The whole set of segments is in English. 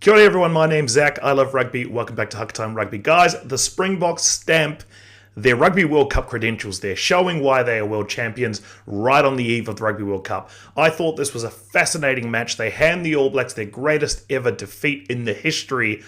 Kia ora everyone, my name's Zach. I love rugby. Welcome back to Hakatime Rugby. Guys, the Springboks stamp their Rugby World Cup credentials there, showing why they are world champions right on the eve of the Rugby World Cup. I thought this was a fascinating match. They hand the All Blacks their greatest ever defeat in the history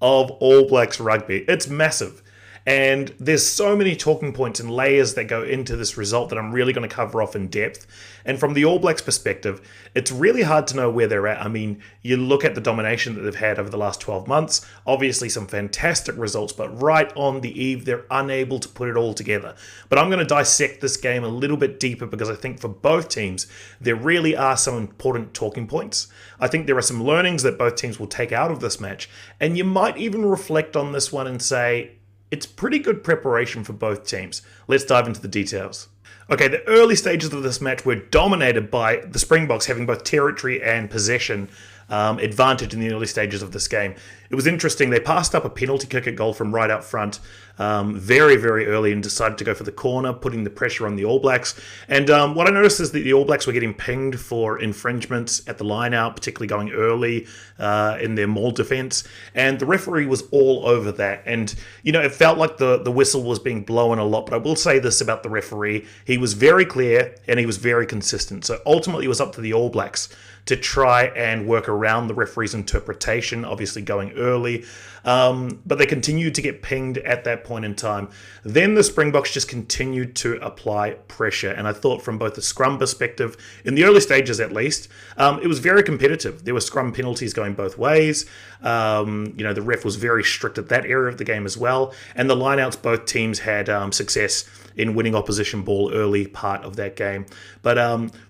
of All Blacks rugby. It's massive. And there's so many talking points and layers that go into this result that I'm really going to cover off in depth. And from the All Blacks perspective, it's really hard to know where they're at. I mean, you look at the domination that they've had over the last 12 months, obviously some fantastic results, but right on the eve, they're unable to put it all together. But I'm going to dissect this game a little bit deeper because I think for both teams, there really are some important talking points. I think there are some learnings that both teams will take out of this match. And you might even reflect on this one and say, it's pretty good preparation for both teams. Let's dive into the details. Okay, the early stages of this match were dominated by the Springboks having both territory and possession advantage in the early stages of this game. It was interesting. They passed up a penalty kick at goal from right up front very, very early and decided to go for the corner, putting the pressure on the All Blacks. And what I noticed is that the All Blacks were getting pinged for infringements at the line-out, particularly going early in their maul defense. And the referee was all over that. And, you know, it felt like the whistle was being blown a lot. But I will say this about the referee. He was very clear and he was very consistent. So ultimately it was up to the All Blacks to try and work around the referee's interpretation, obviously going early. But they continued to get pinged at that point in time. Then the Springboks just continued to apply pressure. And I thought from both the scrum perspective, in the early stages at least, it was very competitive. There were scrum penalties going both ways. The ref was very strict at that area of the game as well. And the lineouts, both teams had success in winning opposition ball early part of that game. But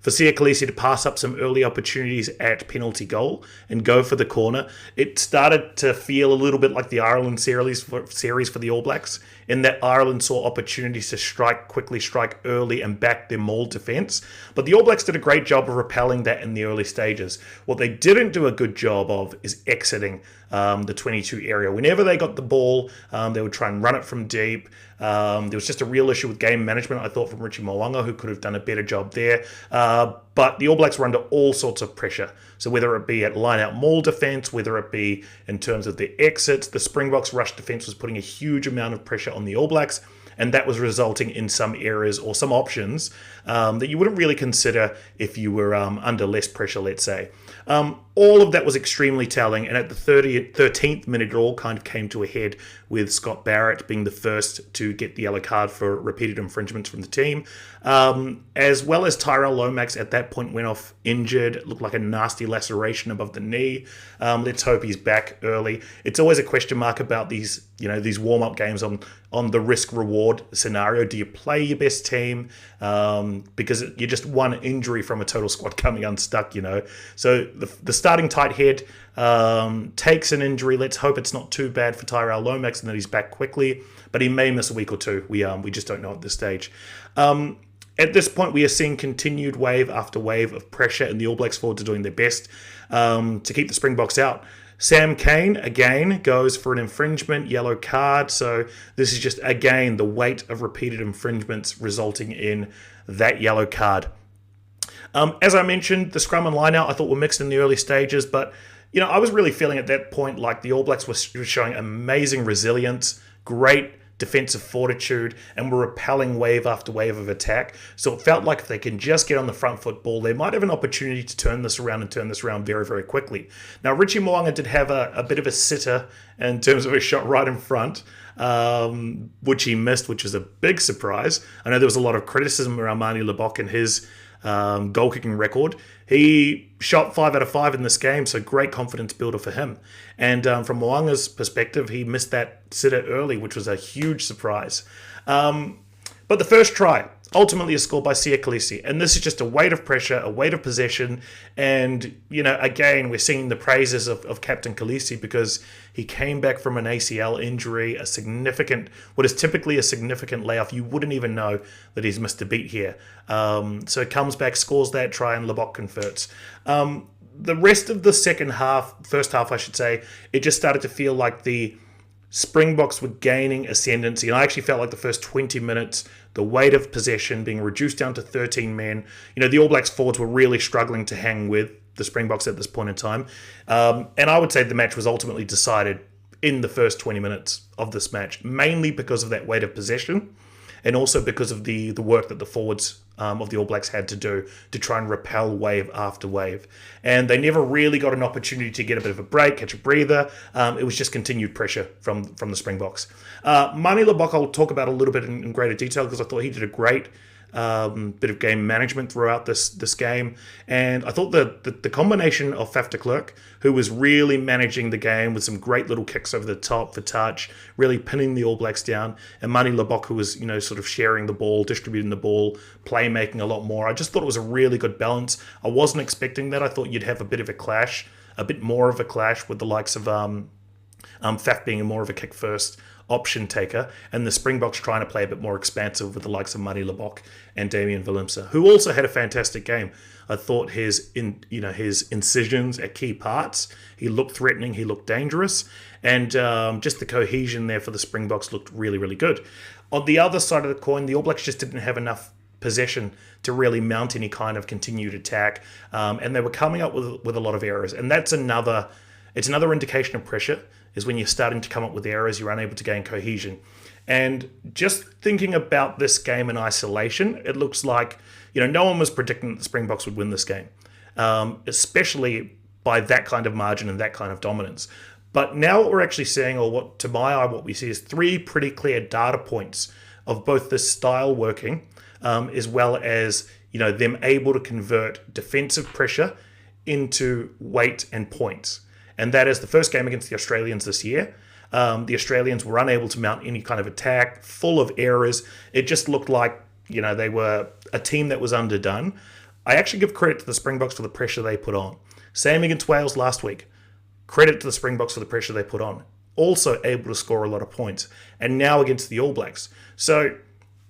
for Kolisi to pass up some early opportunities at penalty goal and go for the corner, it started to feel a little bit like the Ireland series for the All Blacks, in that Ireland saw opportunities to quickly strike early and back their maul defence. But the All Blacks did a great job of repelling that in the early stages. What they didn't do a good job of is exiting the 22 area. Whenever they got the ball, they would try and run it from deep. There was just a real issue with game management, I thought, from Richie Mo'unga, who could have done a better job there. But the All Blacks were under all sorts of pressure. So whether it be at line-out maul defence, whether it be in terms of the exits, the Springboks rush defence was putting a huge amount of pressure on the All Blacks, and that was resulting in some areas or some options that you wouldn't really consider if you were under less pressure, let's say. All of that was extremely telling, and at the 13th minute, it all kind of came to a head with Scott Barrett being the first to get the yellow card for repeated infringements from the team, as well as Tyrell Lomax at that point went off injured. It looked like a nasty laceration above the knee. Let's hope he's back early. It's always a question mark about these warm-up games on the risk-reward scenario. Do you play your best team? Because you're just one injury from a total squad coming unstuck, So the starting tight head takes an injury. Let's hope it's not too bad for Tyrell Lomax and that he's back quickly, but he may miss a week or two. We just don't know at this stage. At this point, we are seeing continued wave after wave of pressure, and the All Blacks forwards are doing their best to keep the Springboks out. Sam Cane, again, goes for an infringement, yellow card. So this is just, again, the weight of repeated infringements resulting in that yellow card. As I mentioned, the scrum and line-out I thought were mixed in the early stages, but I was really feeling at that point like the All Blacks were showing amazing resilience, great defensive fortitude, and were repelling wave after wave of attack. So it felt like if they can just get on the front foot ball, they might have an opportunity to turn this around very, very quickly. Now, Richie Mo'unga did have a bit of a sitter in terms of a shot right in front, which he missed, which was a big surprise. I know there was a lot of criticism around Manie Libbok and his goal-kicking record. He shot 5 out of 5 in this game, so great confidence builder for him. And from Mo'unga's perspective, he missed that sitter early, which was a huge surprise. But the first try ultimately is scored by Kolisi, and this is just a weight of pressure, a weight of possession, and again we're singing the praises of Captain Kolisi because he came back from an ACL injury, what is typically a significant layoff. You wouldn't even know that he's missed a beat here. So comes back, scores that try, and Libbok converts. The rest of the first half I should say, it just started to feel like the Springboks were gaining ascendancy, and I actually felt like the first 20 minutes, the weight of possession being reduced down to 13 men. The All Blacks forwards were really struggling to hang with the Springboks at this point in time. And I would say the match was ultimately decided in the first 20 minutes of this match, mainly because of that weight of possession and also because of the work that the forwards of the All Blacks had to do to try and repel wave after wave. And they never really got an opportunity to get a bit of a break, catch a breather. It was just continued pressure from the Springboks. Mani Lebok I'll talk about a little bit in greater detail because I thought he did a great bit of game management throughout this game, and I thought the combination of Faf de Klerk, who was really managing the game with some great little kicks over the top for touch, really pinning the All Blacks down, and Mani Lebok, who was sort of sharing the ball, distributing the ball, playmaking a lot more. I just thought it was a really good balance. I wasn't expecting that. I thought you'd have a bit of a clash, a bit more of a clash with the likes of Faf being more of a kick first option taker, and the Springboks trying to play a bit more expansive with the likes of Mani Lebok and Damian Willemse, who also had a fantastic game. I thought his incisions at key parts, he looked threatening, he looked dangerous, and just the cohesion there for the Springboks looked really, really good. On the other side of the coin, the All Blacks just didn't have enough possession to really mount any kind of continued attack, and they were coming up with a lot of errors, and that's another indication of pressure, is when you're starting to come up with errors, you're unable to gain cohesion. And just thinking about this game in isolation, it looks like, no one was predicting that the Springboks would win this game, especially by that kind of margin and that kind of dominance. But now what we're actually seeing, or what to my eye, what we see is three pretty clear data points of both this style working, as well as, them able to convert defensive pressure into weight and points. And that is the first game against the Australians this year. The Australians were unable to mount any kind of attack, full of errors. It just looked like, they were a team that was underdone. I actually give credit to the Springboks for the pressure they put on. Same against Wales last week. Credit to the Springboks for the pressure they put on. Also able to score a lot of points. And now against the All Blacks. So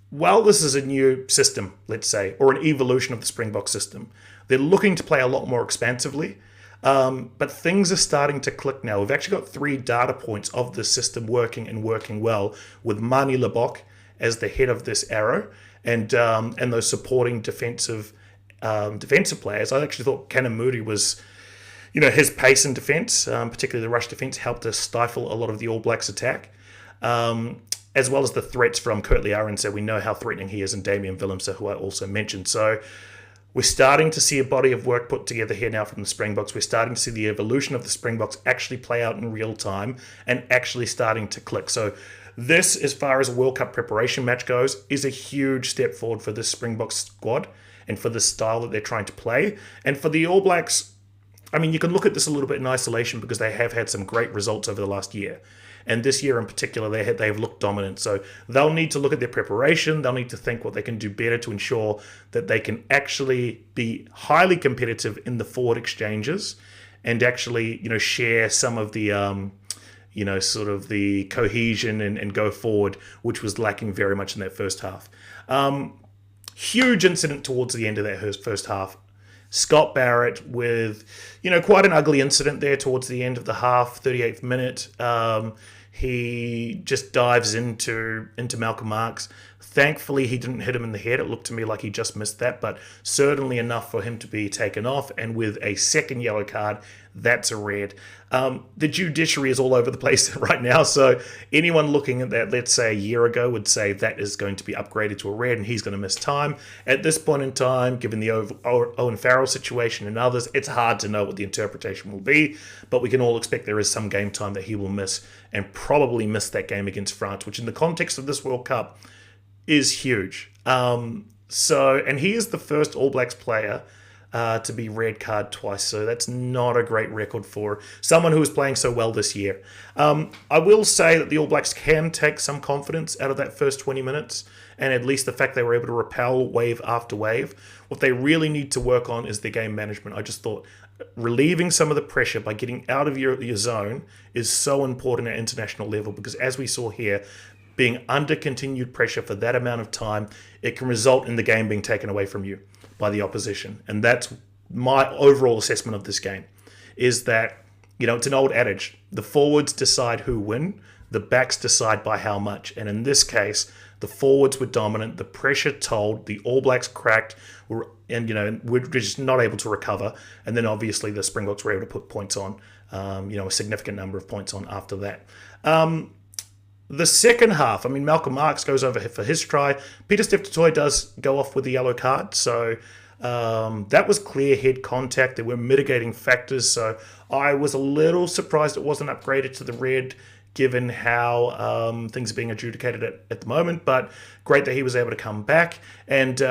while this is a new system, let's say, or an evolution of the Springbok system, they're looking to play a lot more expansively. But things are starting to click now. We've actually got three data points of the system working and working well, with Mani Lebok as the head of this arrow, and those supporting defensive players. I actually thought Kanamuri was, his pace in defence, particularly the rush defence, helped to stifle a lot of the All Blacks attack, as well as the threats from Kurt Liaren. So we know how threatening he is, and Damian Willemse, who I also mentioned. So we're starting to see a body of work put together here now from the Springboks. We're starting to see the evolution of the Springboks actually play out in real time and actually starting to click. So this, as far as a World Cup preparation match goes, is a huge step forward for this Springboks squad and for the style that they're trying to play. And for the All Blacks, I mean, you can look at this a little bit in isolation because they have had some great results over the last year. And this year in particular, they have looked dominant. So they'll need to look at their preparation. They'll need to think what they can do better to ensure that they can actually be highly competitive in the forward exchanges and actually, share some of the, sort of the cohesion and go forward, which was lacking very much in that first half. Huge incident towards the end of that first half. Scott Barrett with, quite an ugly incident there towards the end of the half, 38th minute. He just dives into Malcolm Marx. Thankfully, he didn't hit him in the head. It looked to me like he just missed that, but certainly enough for him to be taken off. And with a second yellow card, that's a red. The judiciary is all over the place right now. So anyone looking at that, let's say a year ago, would say that is going to be upgraded to a red and he's going to miss time. At this point in time, given the Owen Farrell situation and others, it's hard to know what the interpretation will be. But we can all expect there is some game time that he will miss, and probably miss that game against France, which in the context of this World Cup is huge. And he is the first All Blacks player to be red card twice, so that's not a great record for someone who is playing so well this year. I will say that the All Blacks can take some confidence out of that first 20 minutes, and at least the fact they were able to repel wave after wave. What they really need to work on is their game management. I just thought relieving some of the pressure by getting out of your zone is so important at international level, because as we saw here, being under continued pressure for that amount of time, it can result in the game being taken away from you by the opposition. And that's my overall assessment of this game, is that, it's an old adage. The forwards decide who win, the backs decide by how much. And in this case, The forwards were dominant. The pressure told. The All Blacks cracked, and we're just not able to recover. And then obviously the Springboks were able to put points on, a significant number of points on after that. The second half, Malcolm Marx goes over for his try. Peter Steph does go off with the yellow card. So that was clear head contact. There were mitigating factors. So I was a little surprised it wasn't upgraded to the red, given how things are being adjudicated at the moment. But great that he was able to come back. And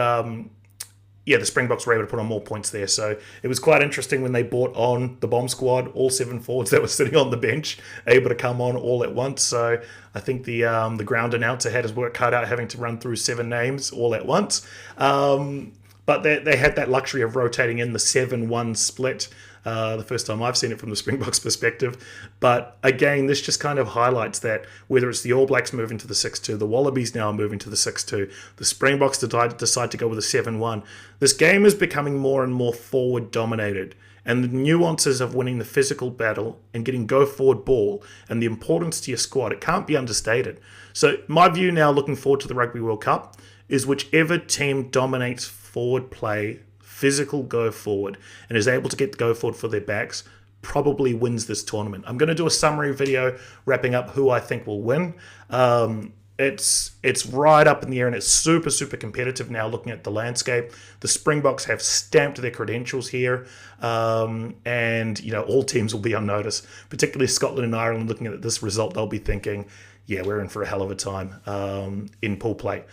the Springboks were able to put on more points there. So it was quite interesting when they brought on the bomb squad, all 7 forwards that were sitting on the bench, able to come on all at once. So I think the ground announcer had his work cut out, having to run through 7 names all at once. But they had that luxury of rotating in the 7-1 split. The first time I've seen it from the Springboks perspective. But again, this just kind of highlights that whether it's the All Blacks moving to the 6-2, the Wallabies now moving to the 6-2, the Springboks decide to go with a 7-1, this game is becoming more and more forward dominated. And the nuances of winning the physical battle and getting go forward ball and the importance to your squad, it can't be understated. So my view now, looking forward to the Rugby World Cup, is whichever team dominates forward play, physical go forward, and is able to get the go forward for their backs, probably wins this tournament. I'm going to do a summary video wrapping up who I think will win. It's right up in the air, and it's super, super competitive now looking at the landscape. The Springboks have stamped their credentials here, and all teams will be on notice, particularly Scotland and Ireland. Looking at this result, they'll be thinking, yeah, we're in for a hell of a time in pool play.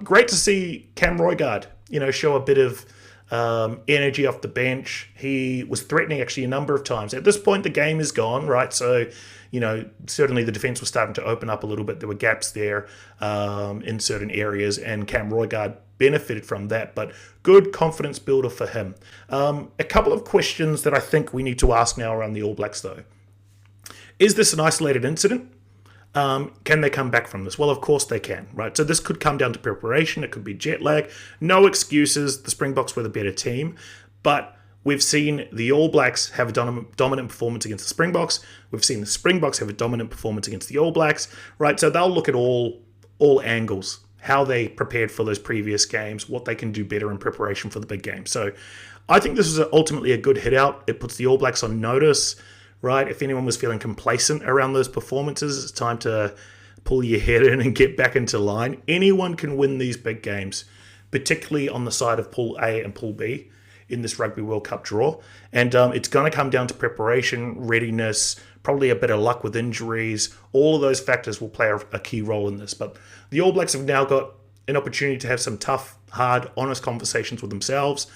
Great to see Cam Roigard, show a bit of energy off the bench. He was threatening actually a number of times. At this point, the game is gone, right? So, certainly the defense was starting to open up a little bit. There were gaps there in certain areas, and Cam Roigard benefited from that, but good confidence builder for him. A couple of questions that I think we need to ask now around the All Blacks, though. Is this an isolated incident? Can they come back from this? Well, of course they can, right? So this could come down to preparation. It could be jet lag. No excuses. The Springboks were the better team. But we've seen the All Blacks have a dominant performance against the Springboks. We've seen the Springboks have a dominant performance against the All Blacks, right? So they'll look at all angles, how they prepared for those previous games, what they can do better in preparation for the big game. So I think this is ultimately a good hit out. It puts the All Blacks on notice. Right, if anyone was feeling complacent around those performances, it's time to pull your head in and get back into line. Anyone can win these big games, particularly on the side of Pool A and Pool B in this Rugby World Cup draw. And it's going to come down to preparation, readiness, probably a bit of luck with injuries. All of those factors will play a key role in this. But the All Blacks have now got an opportunity to have some tough, hard, honest conversations with themselves.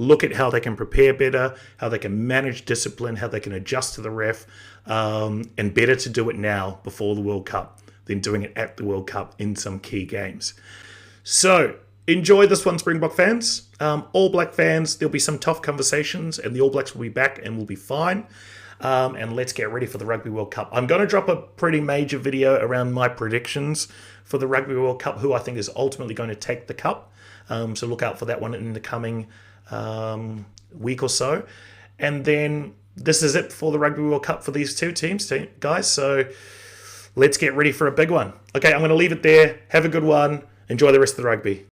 Look at how they can prepare better, how they can manage discipline, how they can adjust to the ref, and better to do it now before the World Cup than doing it at the World Cup in some key games. So enjoy this one, Springbok fans. All Black fans, there'll be some tough conversations, and the All Blacks will be back and will be fine. And let's get ready for the Rugby World Cup. I'm going to drop a pretty major video around my predictions for the Rugby World Cup, who I think is ultimately going to take the cup. So look out for that one in the coming week or so. And then this is it for the Rugby World Cup for these two teams, guys. So let's get ready for a big one. Okay, I'm going to leave it there. Have a good one. Enjoy the rest of the rugby.